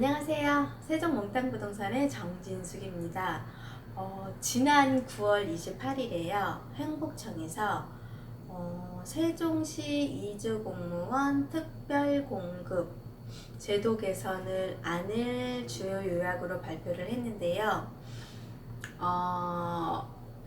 안녕하세요. 세종몽땅부동산의 정진숙입니다. 지난 9월 28일에요. 행복청에서 세종시 이주공무원 특별공급 제도 개선을 안을 주요 요약으로 발표를 했는데요.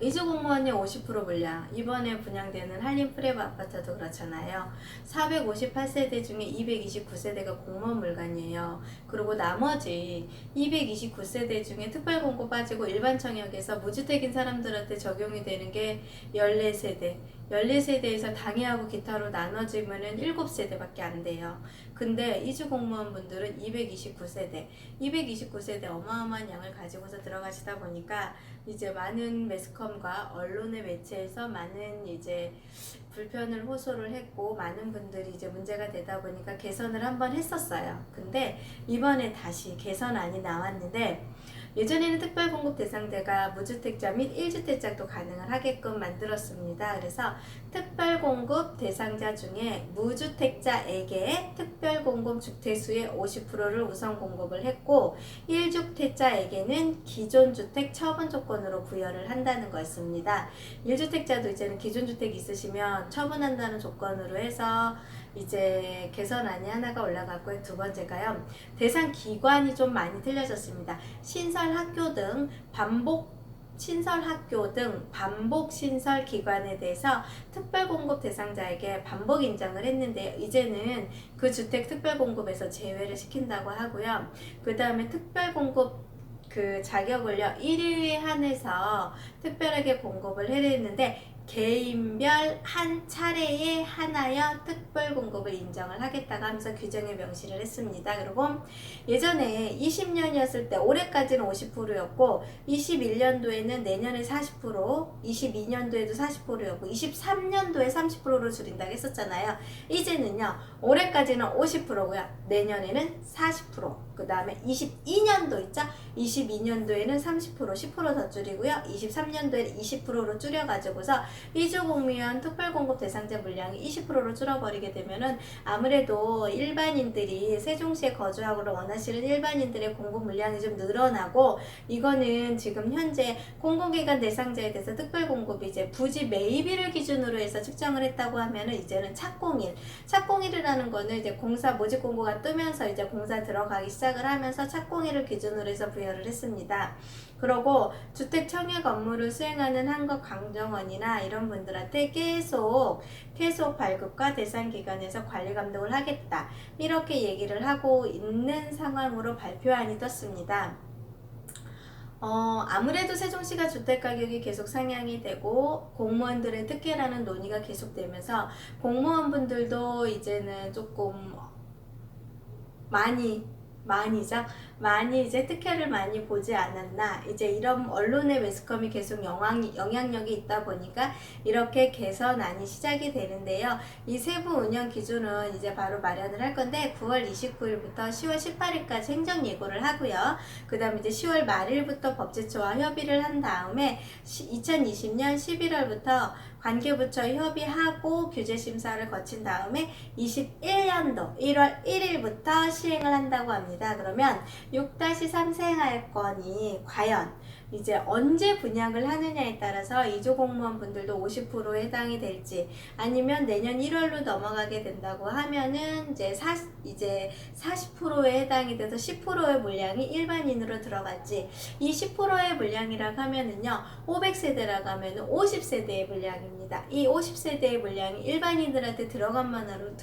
이주공무원의 50% 분량, 이번에 분양되는 한림프레브 아파트도 그렇잖아요. 458세대 중에 229세대가 공무원 물건이에요. 그리고 나머지 229세대 중에 특별공고 빠지고 일반 청약에서 무주택인 사람들한테 적용이 되는 게 14세대. 14세대에서 당해하고 기타로 나눠지면은 7세대밖에 안 돼요. 근데 이주공무원 분들은 229세대, 229세대 어마어마한 양을 가지고서 들어가시다 보니까 이제 많은 매스컴과 언론의 매체에서 많은 이제 불편을 호소를 했고, 많은 분들이 이제 문제가 되다 보니까 개선을 한번 했었어요. 근데 이번에 다시 개선안이 나왔는데, 예전에는 특별공급 대상자가 무주택자 및 1주택자도 가능을 하게끔 만들었습니다. 그래서 특별공급 대상자 중에 무주택자에게 특별공급 주택수의 50%를 우선 공급을 했고, 1주택자에게는 기존주택 처분 조건으로 부여를 한다는 거였습니다. 1주택자도 이제는 기존주택 있으시면 처분한다는 조건으로 해서 이제 개선안이 하나가 올라갔고요. 두 번째가요, 대상 기관이 좀 많이 틀려졌습니다. 신설학교 등 반복 신설 기관에 대해서 특별공급 대상자에게 반복 인정을 했는데, 이제는 그 주택 특별공급에서 제외를 시킨다고 하고요. 그 다음에 특별공급 그 자격을요, 1위에 한해서 특별하게 공급을 해냈는데, 개인별 한 차례에 하나여 특별 공급을 인정을 하겠다고 하면서 규정에 명시를 했습니다. 그리고 예전에 20년이었을 때 올해까지는 50%였고 21년도에는 내년에 40%, 22년도에도 40%였고 23년도에 30%로 줄인다고 했었잖아요. 이제는요, 올해까지는 50%고요. 내년에는 40%, 그 다음에 22년도 있죠? 22년도에는 30%, 10% 더 줄이고요. 23년도에는 20%로 줄여가지고서 이주공무원 특별공급 대상자 물량이 20%로 줄어버리게 되면은 아무래도 일반인들이 세종시에 거주하고 원하시는 일반인들의 공급 물량이 좀 늘어나고, 이거는 지금 현재 공공기관 대상자에 대해서 특별공급이 이제 부지 매입일을 기준으로 해서 측정을 했다고 하면은 이제는 착공일이라는 거는 이제 공사 모집 공고가 뜨면서 이제 공사 들어가기 시작을 하면서 착공일을 기준으로 해서 부여를 했습니다. 그리고 주택 청약 업무를 수행하는 한국 강정원이나 이런 분들한테 계속 발급과 대상 기관에서 관리 감독을 하겠다, 이렇게 얘기를 하고 있는 상황으로 발표안이 떴습니다. 아무래도 세종시가 주택가격이 계속 상향이 되고 공무원들의 특혜라는 논의가 계속되면서 공무원분들도 이제는 조금 많이 이제 특혜를 많이 보지 않았나, 이제 이런 언론의 매스컴이 계속 영향력이 있다 보니까 이렇게 개선안이 시작이 되는데요. 이 세부 운영 기준은 이제 바로 마련을 할 건데 9월 29일부터 10월 18일까지 행정 예고를 하고요. 그 다음에 이제 10월 말일부터 법제처와 협의를 한 다음에 2020년 11월부터 관계부처 협의하고 규제 심사를 거친 다음에 21년도 1월 1일부터 시행을 한다고 합니다. 그러면 6-3 생활권이 과연 이제 언제 분양을 하느냐에 따라서 이주공무원 분들도 50%에 해당이 될지, 아니면 내년 1월로 넘어가게 된다고 하면은 이제 40%에 해당이 돼서 10%의 물량이 일반인으로 들어갈지, 이 10%의 물량이라고 하면은요, 500세대라고 하면은 50세대의 물량입니다. 이 50세대의 물량이 일반인들한테 돌아간다는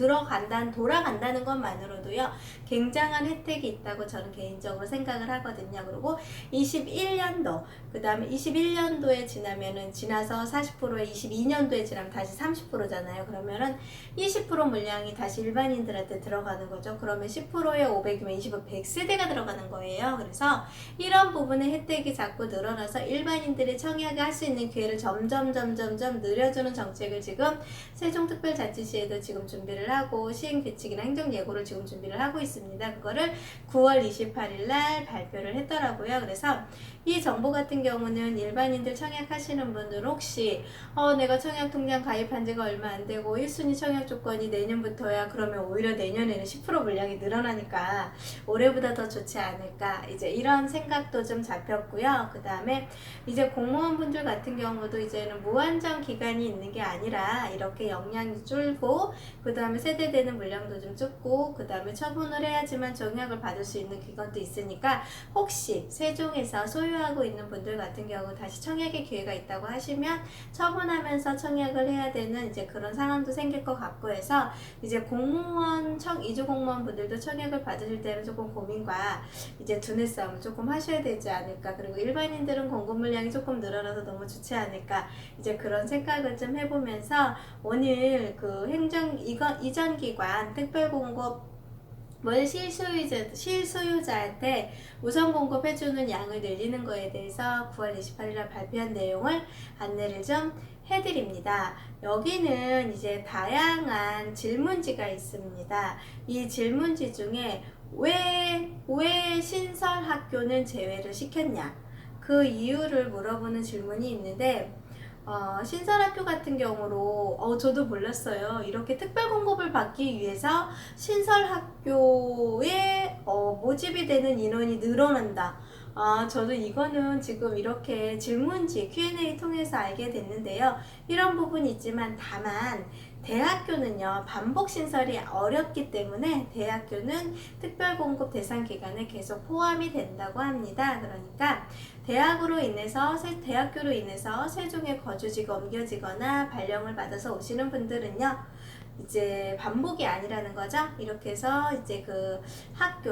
것만으로도요, 굉장한 혜택이 있다고 저는 개인적으로 생각을 하거든요. 그리고 21년도, 그 다음에 21년도에 지나서 40%에 22년도에 지나면 다시 30%잖아요. 그러면은 20% 물량이 다시 일반인들한테 들어가는 거죠. 그러면 10%에 500이면 20은 100세대가 들어가는 거예요. 그래서 이런 부분의 혜택이 자꾸 늘어나서 일반인들이 청약을 할 수 있는 기회를 점점 늘려주는 정책을 지금 세종특별자치시에도 지금 준비를 하고 시행규칙이나 행정예고를 지금 준비를 하고 있습니다. 그거를 9월 28일 28일 날 발표를 했더라고요. 그래서 이 정보 같은 경우는 일반인들 청약하시는 분들 혹시 내가 청약통장 가입한 지가 얼마 안 되고 1순위 청약 조건이 내년부터야, 그러면 오히려 내년에는 10% 물량이 늘어나니까 올해보다 더 좋지 않을까, 이제 이런 생각도 좀 잡혔고요. 그 다음에 이제 공무원분들 같은 경우도 이제는 무한정 기간이 있는 게 아니라 이렇게 역량이 줄고, 그 다음에 세대되는 물량도 좀 줄고, 그 다음에 처분을 해야지만 청약을 받을 수 있는 기간도 있으니까, 혹시 세종에서 소유하고 있는 분들 같은 경우 다시 청약의 기회가 있다고 하시면 처분하면서 청약을 해야 되는 이제 그런 상황도 생길 것 같고 해서, 이제 공무원 이주 공무원 분들도 청약을 받으실 때는 조금 고민과 이제 두뇌 싸움을 조금 하셔야 되지 않을까, 그리고 일반인들은 공급 물량이 조금 늘어나서 너무 좋지 않을까, 이제 그런 생각을 좀 해보면서 오늘 그 이전 기관 특별 공급 실수요자한테 우선 공급해주는 양을 늘리는 거에 대해서 9월 28일날 발표한 내용을 안내를 좀 해드립니다. 여기는 이제 다양한 질문지가 있습니다. 이 질문지 중에 왜 신설 학교는 제외를 시켰냐, 그 이유를 물어보는 질문이 있는데, 신설학교 같은 경우로 저도 몰랐어요. 이렇게 특별 공급을 받기 위해서 신설학교에 모집이 되는 인원이 늘어난다. 저도 이거는 지금 이렇게 질문지 Q&A 통해서 알게 됐는데요. 이런 부분이 있지만 다만 대학교는요, 반복 신설이 어렵기 때문에 대학교는 특별 공급 대상 기간에 계속 포함이 된다고 합니다. 그러니까 대학교로 인해서 세종에 거주지가 옮겨지거나 발령을 받아서 오시는 분들은요, 이제 반복이 아니라는 거죠. 이렇게 해서 이제 그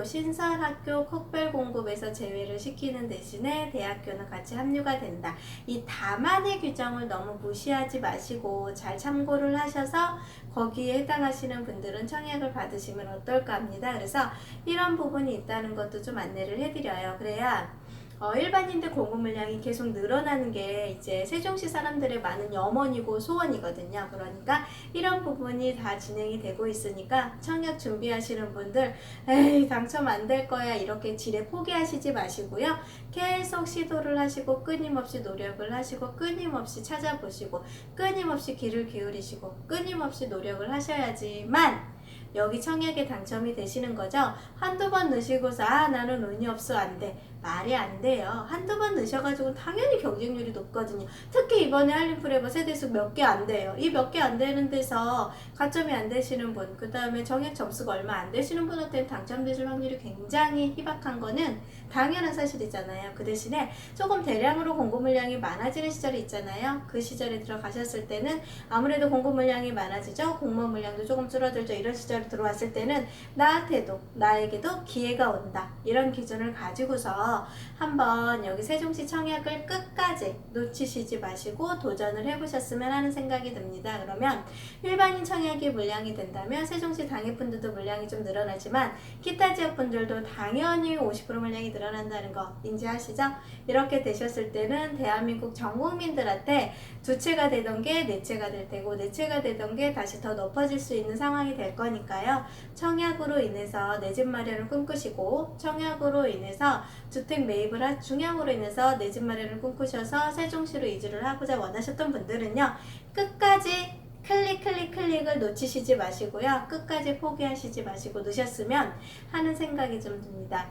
신설학교 특별 공급에서 제외를 시키는 대신에 대학교는 같이 합류가 된다. 이 다만의 규정을 너무 무시하지 마시고 잘 참고를 하셔서 거기에 해당하시는 분들은 청약을 받으시면 어떨까 합니다. 그래서 이런 부분이 있다는 것도 좀 안내를 해드려요. 그래야 일반인들 공급 물량이 계속 늘어나는 게 이제 세종시 사람들의 많은 염원이고 소원이거든요. 그러니까 이런 부분이 다 진행이 되고 있으니까 청약 준비하시는 분들 에이 당첨 안 될 거야 이렇게 지레 포기하시지 마시고요. 계속 시도를 하시고 끊임없이 노력을 하시고 끊임없이 찾아보시고 끊임없이 귀를 기울이시고 끊임없이 노력을 하셔야지만 여기 청약에 당첨이 되시는 거죠. 한두 번 넣으시고서 나는 운이 없어 안 돼. 말이 안 돼요. 한두 번 넣으셔가지고 당연히 경쟁률이 높거든요. 특히 이번에 한림프레버 세대수 몇 개 안 돼요. 이 몇 개 안 되는 데서 가점이 안 되시는 분, 그 다음에 정액 점수가 얼마 안 되시는 분한테는 당첨되실 확률이 굉장히 희박한 거는 당연한 사실이잖아요. 그 대신에 조금 대량으로 공급 물량이 많아지는 시절이 있잖아요. 그 시절에 들어가셨을 때는 아무래도 공급 물량이 많아지죠. 공무원 물량도 조금 줄어들죠. 이런 시절에 들어왔을 때는 나에게도 기회가 온다. 이런 기준을 가지고서 한번 여기 세종시 청약을 끝까지 놓치시지 마시고 도전을 해보셨으면 하는 생각이 듭니다. 그러면 일반인 청약이 물량이 된다면 세종시 당일분들도 물량이 좀 늘어나지만 기타 지역분들도 당연히 50% 물량이 늘어난다는 거 인지하시죠? 이렇게 되셨을 때는 대한민국 전 국민들한테 두 채가 되던 게 네 채가 될 테고 네 채가 되던 게 다시 더 높아질 수 있는 상황이 될 거니까요. 청약으로 인해서 내 집 마련을 꿈꾸시고 청약으로 인해서 주택 매입을 중약으로 인해서 내 집 마련을 꿈꾸셔서 세종시로 이주를 하고자 원하셨던 분들은요, 끝까지 클릭을 놓치시지 마시고요. 끝까지 포기하시지 마시고 넣으셨으면 하는 생각이 좀 듭니다.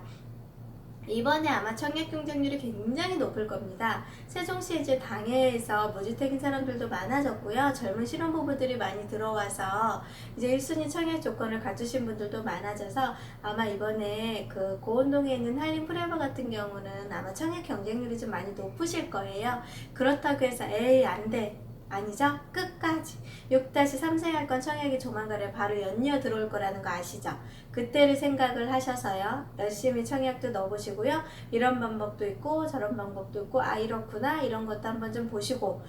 이번에 아마 청약 경쟁률이 굉장히 높을 겁니다. 세종시 이제 당해에서 무주택인 사람들도 많아졌고요. 젊은 신혼부부들이 많이 들어와서 이제 1순위 청약 조건을 갖추신 분들도 많아져서 아마 이번에 그 고원동에 있는 한림프레버 같은 경우는 아마 청약 경쟁률이 좀 많이 높으실 거예요. 그렇다고 해서 에이 안 돼. 아니죠? 끝까지 6-3생활권 청약이 조만간에 바로 연이어 들어올 거라는 거 아시죠? 그때를 생각을 하셔서요. 열심히 청약도 넣어보시고요. 이런 방법도 있고 저런 방법도 있고 이렇구나 이런 것도 한번 좀 보시고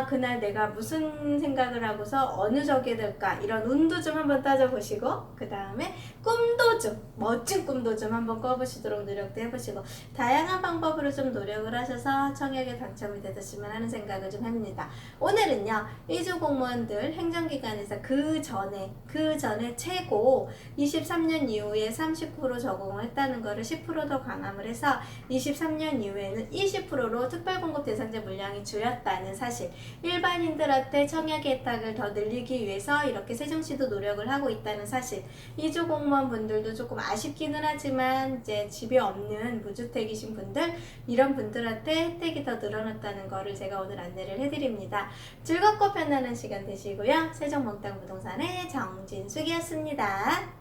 그날 내가 무슨 생각을 하고서 어느 적이 될까 이런 운도 좀 한번 따져보시고 그 다음에 꿈도 좀 멋진 꿈도 좀 한번 꿔보시도록 노력도 해보시고 다양한 방법으로 좀 노력을 하셔서 청약에 당첨이 되셨으면 하는 생각을 좀 합니다. 오늘은요, 이주 공무원들 공무원들 행정기관에서 그 전에 최고 23년 이후에 30% 적용했다는 거를 10% 더 강함을 해서 23년 이후에는 20%로 특별공급 대상자 물량이 줄였다는 사실, 일반인들한테 청약 혜택을 더 늘리기 위해서 이렇게 세종시도 노력을 하고 있다는 사실, 이주 공무원 분들도 조금 아쉽기는 하지만 이제 집이 없는 무주택이신 분들, 이런 분들한테 혜택이 더 늘어났다는 거를 제가 오늘 안내를 해드립니다. 즐겁고 편안한 시간 되시고요. 세종몽땅 부동산의 정진숙이었습니다.